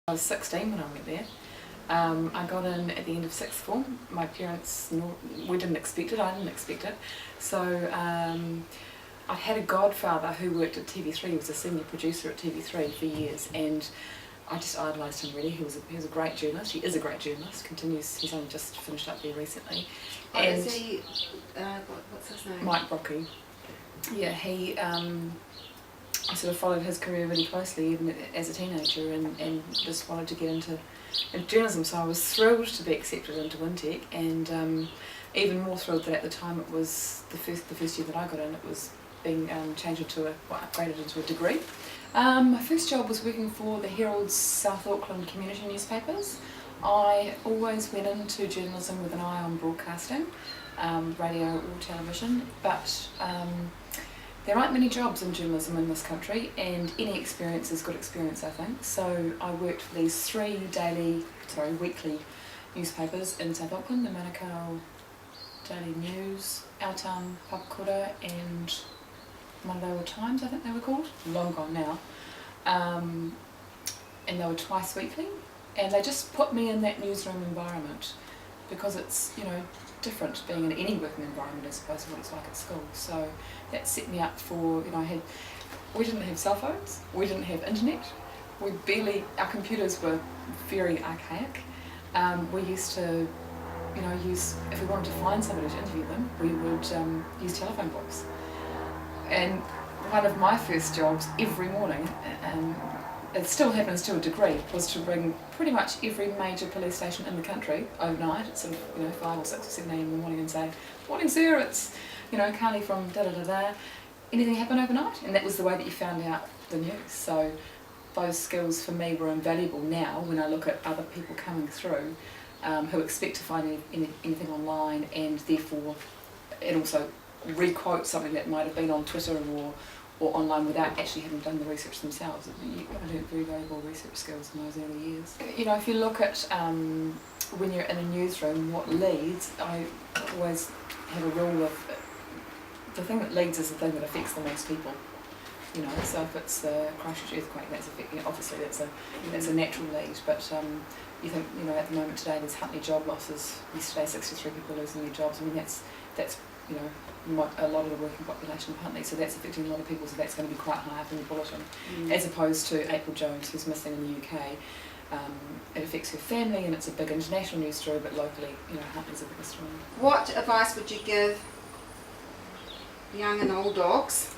I was 16 when I went there. I got in at the end of sixth form. My parents, we didn't expect it, I didn't expect it. So I had a godfather who worked at TV3, he was a senior producer at TV3 for years, and I just idolised him really. He was a great journalist, he is a great journalist, he's only just finished up there recently. Oh, and is he, what's his name? Mike Brocky. Yeah, I sort of followed his career really closely even as a teenager and just wanted to get into journalism, so I was thrilled to be accepted into Wintec, and even more thrilled that at the time it was the first year that I got in, it was being changed into upgraded into a degree. My first job was working for the Herald's South Auckland community newspapers. I always went into journalism with an eye on broadcasting, radio or television, but there aren't many jobs in journalism in this country, and any experience is good experience, I think. So I worked for these three weekly newspapers in South Auckland, the Manukau Daily News, Aotearoa Papakura and Monday Times, I think they were called, long gone now. And they were twice weekly, and they just put me in that newsroom environment because it's, different being in any working environment as opposed to what it's like at school. So that set me up for, we didn't have cell phones, we didn't have internet, our computers were very archaic. We used to, if we wanted to find somebody to interview them, we would use telephone books. And one of my first jobs every morning, it still happens to a degree, was to ring pretty much every major police station in the country overnight at sort of 5 or 6 or 7 a.m. in the morning and say, "Morning sir, it's Carly from da da da da. Anything happen overnight?" And that was the way that you found out the news. So those skills for me were invaluable now when I look at other people coming through who expect to find anything online, and therefore it also re-quote something that might have been on Twitter or online without actually having done the research themselves. I learned very valuable research skills in those early years. If you look at when you're in a newsroom, what leads, I always have a rule of the thing that leads is the thing that affects the most people. So if it's the Christchurch earthquake, obviously that's a natural lead, but you think, at the moment today there's Huntly job losses. Yesterday 63 people losing their jobs. I mean that's a lot of the working population of Huntly, so that's affecting a lot of people, so that's going to be quite high up in the bulletin, as opposed to April Jones, who's missing in the UK. It affects her family, and it's a big international news story, but locally, Huntly's a bigger story. What advice would you give young and old dogs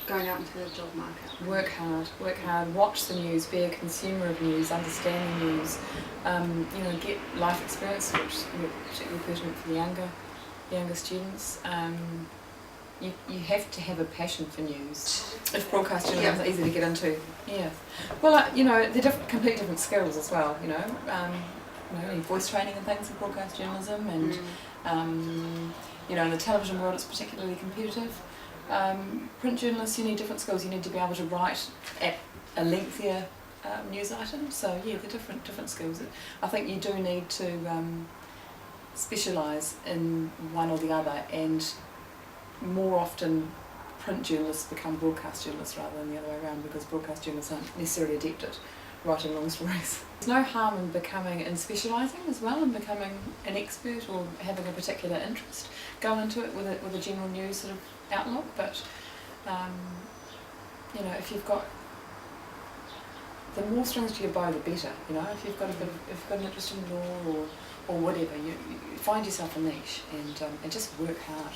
going out into the job market? Work hard, watch the news, be a consumer of news, understand the news, get life experience, which is particularly pertinent for the younger students. You have to have a passion for news. If broadcast journalism is easy to get into, well, they're completely different skills as well. Voice training and things in broadcast journalism, and in the television world it's particularly competitive. Print journalists, you need different skills. You need to be able to write at a lengthier news item. So they're different skills. I think you do need to specialise in one or the other, and more often print journalists become broadcast journalists rather than the other way around, because broadcast journalists aren't necessarily adept at writing long stories. There's no harm in specialising as well, and becoming an expert or having a particular interest. Go into it with a general news sort of outlook, but if you've got the more strings to your bow, the better. If you've got an interest in law or whatever, you find yourself a niche and just work hard.